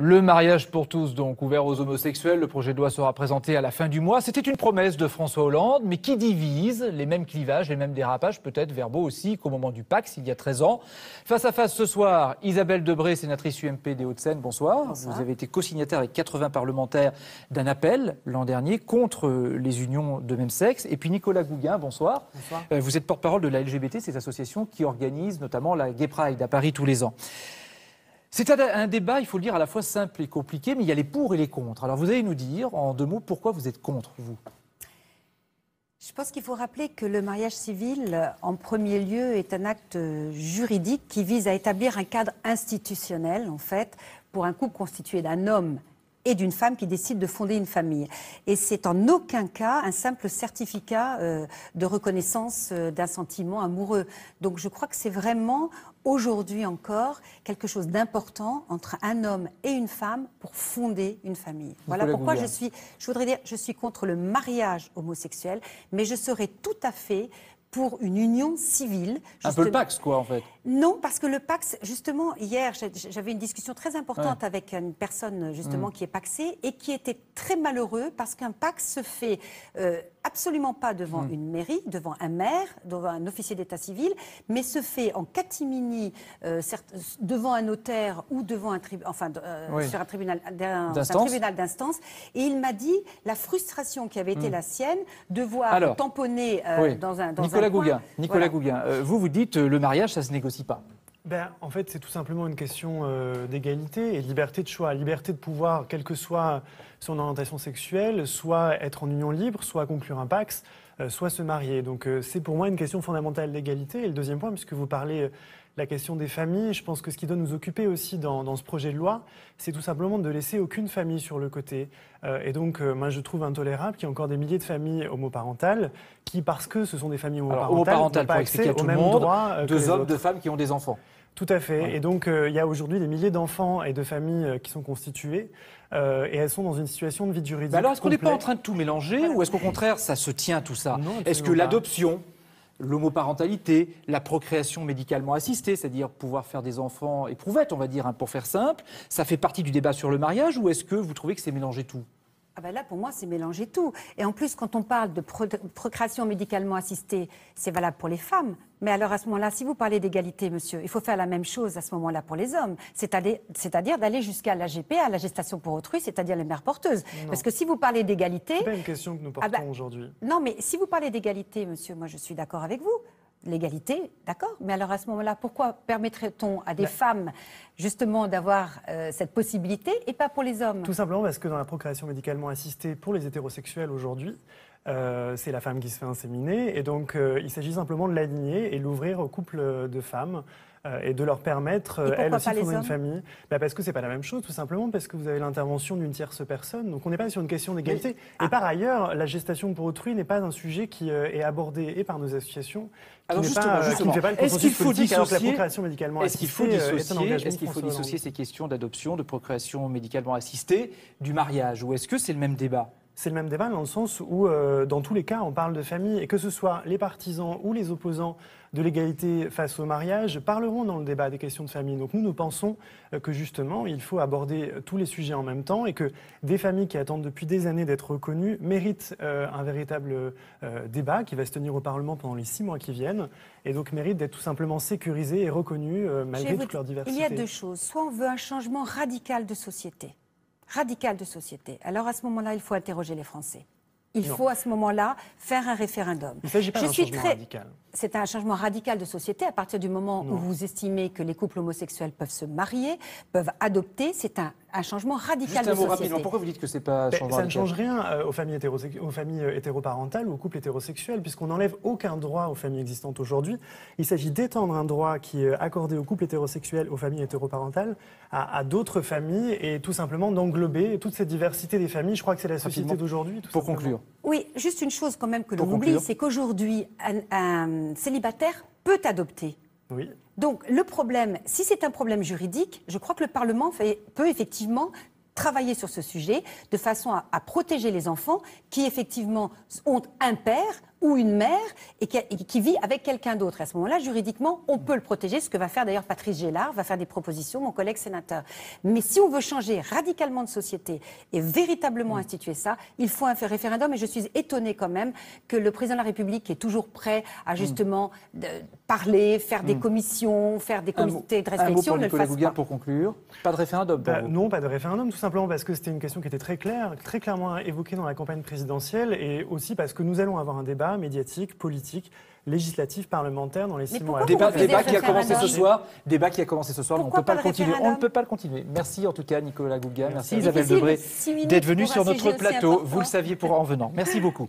Le mariage pour tous, donc, ouvert aux homosexuels. Le projet de loi sera présenté à la fin du mois. C'était une promesse de François Hollande, mais qui divise, les mêmes clivages, les mêmes dérapages, peut-être verbaux aussi, qu'au moment du Pacs, il y a 13 ans. Face à face ce soir, Isabelle Debré, sénatrice UMP des Hauts-de-Seine, bonsoir. Bonsoir. Vous avez été co-signataire avec 80 parlementaires d'un appel l'an dernier contre les unions de même sexe. Et puis Nicolas Gouguin, bonsoir. Bonsoir. Vous êtes porte-parole de la LGBT, cette association qui organise notamment la Gay Pride à Paris tous les ans. C'est un débat, il faut le dire, à la fois simple et compliqué, mais il y a les pour et les contre. Alors vous allez nous dire, en 2 mots, pourquoi vous êtes contre, vous ? Je pense qu'il faut rappeler que le mariage civil, en premier lieu, est un acte juridique qui vise à établir un cadre institutionnel, en fait, pour un couple constitué d'un homme et d'une femme qui décide de fonder une famille. Et c'est en aucun cas un simple certificat de reconnaissance d'un sentiment amoureux. Donc je crois que c'est vraiment, aujourd'hui encore, quelque chose d'important entre un homme et une femme pour fonder une famille. Voilà pourquoi je voudrais dire, je suis contre le mariage homosexuel, mais je serais tout à fait pour une union civile. Un peu le Pacs, quoi, en fait. Non, parce que le Pacs, justement, hier, j'avais une discussion très importante avec une personne, justement, qui est pacsée et qui était très malheureux parce qu'un Pacs se fait absolument pas devant une mairie, devant un maire, devant un officier d'état civil, mais se fait en catimini devant un notaire ou devant sur un tribunal d'instance. Et il m'a dit la frustration qui avait été la sienne de voir tamponner dans un Nicolas Gouguin, vous dites le mariage, ça se négocie pas. En fait, c'est tout simplement une question d'égalité et de liberté de choix. Liberté de pouvoir, quelle que soit son orientation sexuelle, soit être en union libre, soit conclure un Pacs, soit se marier. Donc c'est pour moi une question fondamentale d'égalité. Et le deuxième point, puisque vous parlez de la question des familles, je pense que ce qui doit nous occuper aussi dans ce projet de loi, c'est tout simplement de laisser aucune famille sur le côté. Et donc, moi, je trouve intolérable qu'il y ait encore des milliers de familles homoparentales qui, parce que ce sont des familles homoparentales, n'ont pas accès aux mêmes droits que les hommes, autres. 2 femmes qui ont des enfants. Tout à fait. Ouais. Et donc, il y a aujourd'hui des milliers d'enfants et de familles qui sont constituées et elles sont dans une situation de vide juridique. Alors, est-ce qu'on n'est pas en train de tout mélanger ou est-ce qu'au contraire, ça se tient tout ça ? Est-ce que l'adoption, l'homoparentalité, la procréation médicalement assistée, c'est-à-dire pouvoir faire des enfants éprouvettes, on va dire, pour faire simple, ça fait partie du débat sur le mariage ou est-ce que vous trouvez que c'est mélanger tout ? Là, pour moi, c'est mélanger tout. Et en plus, quand on parle de procréation médicalement assistée, c'est valable pour les femmes. Mais alors, à ce moment-là, si vous parlez d'égalité, monsieur, il faut faire la même chose à ce moment-là pour les hommes. C'est-à-dire d'aller jusqu'à l'AGP, à la gestation pour autrui, c'est-à-dire les mères porteuses. Non. Parce que si vous parlez d'égalité... C'est pas une question que nous portons aujourd'hui. Non, mais si vous parlez d'égalité, monsieur, moi, je suis d'accord avec vous. L'égalité, d'accord, mais alors à ce moment-là, pourquoi permettrait-on à des femmes justement d'avoir cette possibilité et pas pour les hommes ? Tout simplement parce que dans la procréation médicalement assistée pour les hétérosexuels aujourd'hui, c'est la femme qui se fait inséminer et donc il s'agit simplement de l'aligner et l'ouvrir aux couples de femmes et de leur permettre, elles aussi, de fonder une famille. Parce que c'est pas la même chose, tout simplement parce que vous avez l'intervention d'une tierce personne. Donc on n'est pas sur une question d'égalité. Et par ailleurs, la gestation pour autrui n'est pas un sujet qui est abordé et par nos associations, qui ne fait pas le consensus politique, alors que la procréation médicalement assistée est un engagement. Est-ce qu'il faut dissocier ces questions d'adoption, de procréation médicalement assistée du mariage ? Ou est-ce que c'est le même débat ? C'est le même débat dans le sens où, dans tous les cas, on parle de famille et que ce soit les partisans ou les opposants de l'égalité face au mariage parleront dans le débat des questions de famille. Donc nous pensons que justement, il faut aborder tous les sujets en même temps et que des familles qui attendent depuis des années d'être reconnues méritent un véritable débat qui va se tenir au Parlement pendant les 6 mois qui viennent et donc méritent d'être tout simplement sécurisées et reconnues malgré toute leur diversité. Il y a 2 choses. Soit on veut un changement radical de société. Alors à ce moment-là, il faut interroger les Français. Il faut à ce moment-là faire un référendum. Il ne s'agit pas d'un changement radical. C'est un changement radical de société à partir du moment où vous estimez que les couples homosexuels peuvent se marier, peuvent adopter. C'est un changement radical de société. Rapidement, pourquoi vous dites que c'est pas un changement radical ? Ça ne change rien aux familles hétéroparentales ou aux couples hétérosexuels, puisqu'on n'enlève aucun droit aux familles existantes aujourd'hui. Il s'agit d'étendre un droit qui est accordé aux couples hétérosexuels, aux familles hétéroparentales, à d'autres familles et tout simplement d'englober toute cette diversité des familles. Je crois que c'est la société d'aujourd'hui. Pour conclure. Oui, juste une chose quand même que l'on oublie, c'est qu'aujourd'hui, un célibataire peut adopter. Oui. Donc le problème, si c'est un problème juridique, je crois que le Parlement peut effectivement travailler sur ce sujet de façon à protéger les enfants qui effectivement ont un père ou une mère et qui vit avec quelqu'un d'autre. À ce moment-là, juridiquement, on peut le protéger, ce que va faire d'ailleurs Patrice Gélard, va faire des propositions, mon collègue sénateur. Mais si on veut changer radicalement de société et véritablement instituer ça, il faut un référendum. Et je suis étonnée quand même que le président de la République est toujours prêt à justement parler, faire des commissions, faire des comités de réflexion. Un mot pour Nicolas Gouguin pas. pour conclure. Pas de référendum pour vous. Non, pas de référendum, tout simplement parce que c'était une question qui était très claire, très clairement évoquée dans la campagne présidentielle, et aussi parce que nous allons avoir un débat médiatique, politique, législatif, parlementaire dans les 6 mois. Débat qui a commencé ce soir. Débat qui a commencé ce soir. On Pourquoi ne peut pas le continuer. référendum On ne peut pas le continuer. Merci en tout cas Nicolas Gouguin. Merci C'est Isabelle difficile, Debré 6 minutes d'être venue pour sur un notre sujet aussi plateau. important. Vous le saviez en venant. Merci beaucoup.